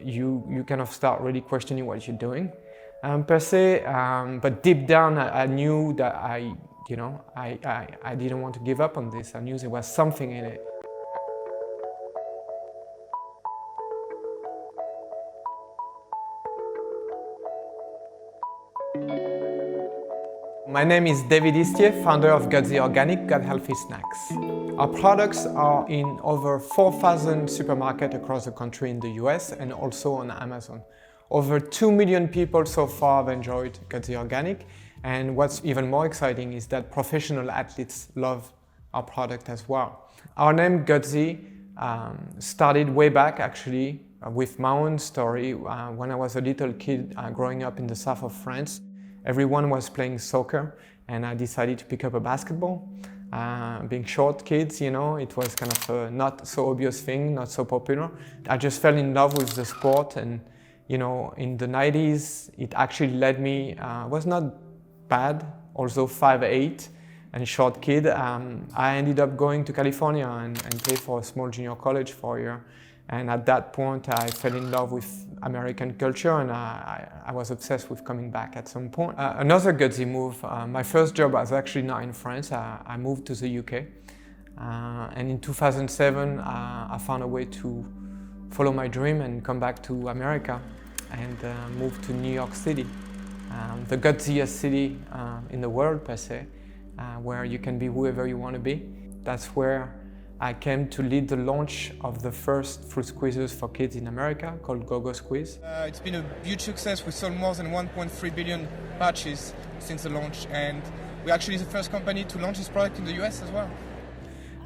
You kind of start really questioning what you're doing, per se. But deep down, I knew that I didn't want to give up on this. I knew there was something in it. My name is David Istier, founder of Gutzy Organic Gut Healthy Snacks. Our products are in over 4,000 supermarkets across the country in the US and also on Amazon. Over 2 million people so far have enjoyed Gutzy Organic, and what's even more exciting is that professional athletes love our product as well. Our name Gutzy started way back actually with my own story. When I was a little kid growing up in the south of France, everyone was playing soccer and I decided to pick up a basketball. Being short kids, it was kind of a not so obvious thing, not so popular. I just fell in love with the sport, and in the 90s, it actually led me, was not bad, although 5'8" and short kid. I ended up going to California and pay for a small junior college for a year. And at that point, I fell in love with American culture, and I was obsessed with coming back at some point. Another gutsy move, my first job was actually not in France. I moved to the UK. And in 2007, I found a way to follow my dream and come back to America and move to New York City, the gutsiest city in the world, per se, where you can be whoever you want to be. That's where I came to lead the launch of the first fruit squeezers for kids in America called Go-Go Squeeze. It's been a huge success. We sold more than 1.3 billion batches since the launch, and we're actually the first company to launch this product in the US as well.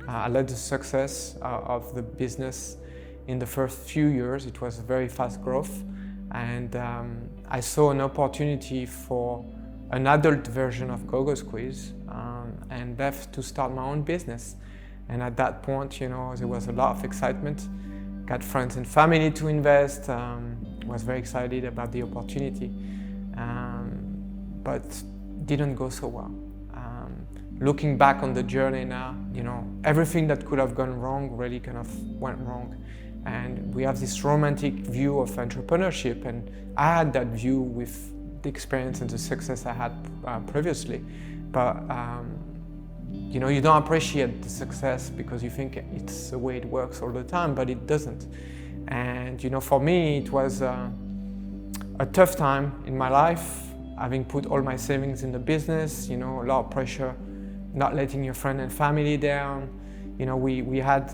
I led the success of the business in the first few years. It was very fast growth, and I saw an opportunity for an adult version of Go-Go Squeeze and left to start my own business. And at that point, there was a lot of excitement. Got friends and family to invest. Was very excited about the opportunity, but didn't go so well. Looking back on the journey now, everything that could have gone wrong really kind of went wrong. And we have this romantic view of entrepreneurship, and I had that view with the experience and the success I had previously. But you don't appreciate the success because you think it's the way it works all the time, but it doesn't. And for me, it was a tough time in my life, having put all my savings in the business, a lot of pressure, not letting your friend and family down. We had,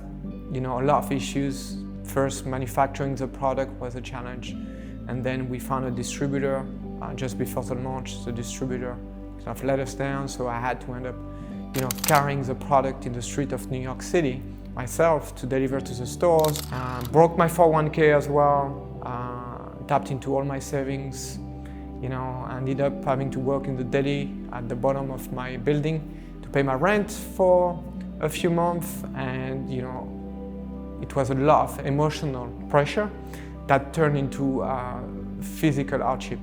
a lot of issues. First, manufacturing the product was a challenge. And then we found a distributor just before the launch. The distributor kind of let us down, so I had to end up carrying the product in the street of New York City myself to deliver to the stores. Broke my 401k as well, tapped into all my savings. Ended up having to work in the deli at the bottom of my building to pay my rent for a few months, and it was a lot of emotional pressure that turned into physical hardship.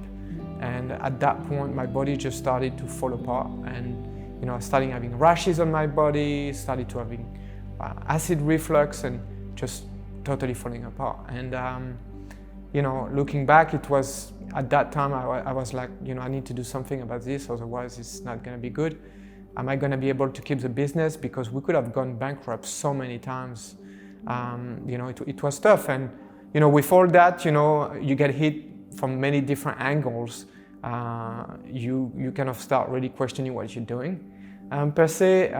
And at that point, my body just started to fall apart, and I started having rashes on my body, started to having acid reflux, and just totally falling apart. And looking back, it was at that time I was like, I need to do something about this, otherwise it's not going to be good. Am I going to be able to keep the business? Because we could have gone bankrupt so many times. It was tough, and with all that, you get hit from many different angles. You kind of start really questioning what you're doing, per se.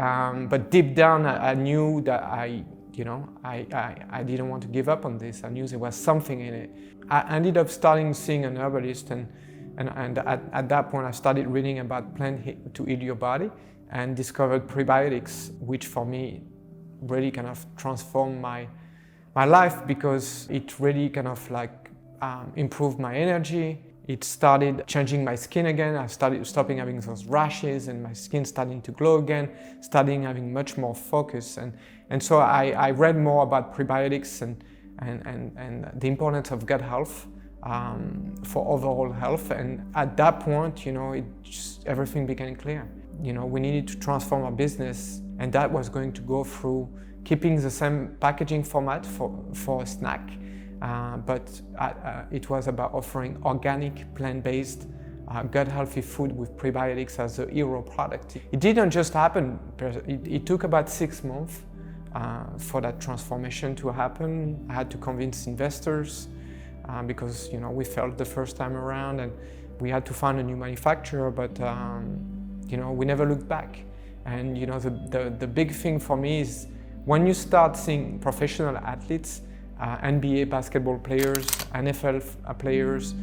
But deep down, I knew that I didn't want to give up on this. I knew there was something in it. I ended up seeing an herbalist, and at that point, I started reading about plant to heal your body, and discovered prebiotics, which for me really kind of transformed my life, because it really kind of improved my energy. It started changing my skin again. I started stopping having those rashes, and my skin starting to glow again, starting having much more focus. And so I read more about prebiotics and the importance of gut health for overall health. And at that point, everything became clear. We needed to transform our business, and that was going to go through keeping the same packaging format for a snack, but it was about offering organic, plant-based, gut-healthy food with prebiotics as a hero product. It didn't just happen. It took about 6 months for that transformation to happen. I had to convince investors because we failed the first time around, and we had to find a new manufacturer. But we never looked back. And the big thing for me is when you start seeing professional athletes, NBA basketball players, NFL players,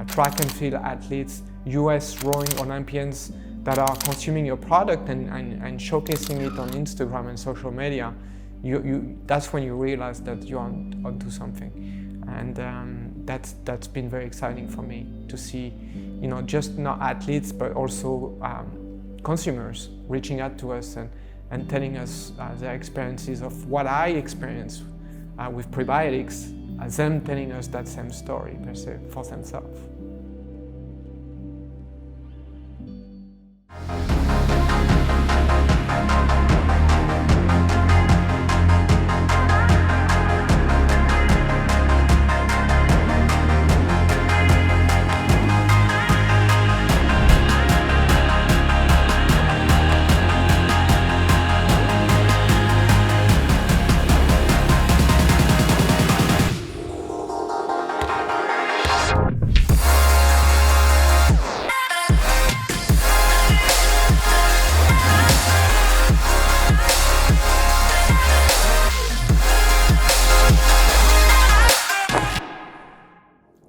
track and field athletes, US rowing Olympians that are consuming your product and showcasing it on Instagram and social media, that's when you realize that you're onto something. And that's been very exciting for me to see, just not athletes, but also consumers reaching out to us and telling us their experiences of what I experienced with prebiotics, them telling us that same story per se for themselves.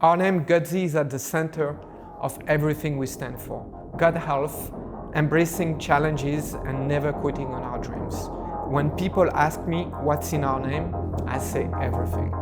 Our name Gutzy is at the center of everything we stand for. Gut health, embracing challenges and never quitting on our dreams. When people ask me what's in our name, I say everything.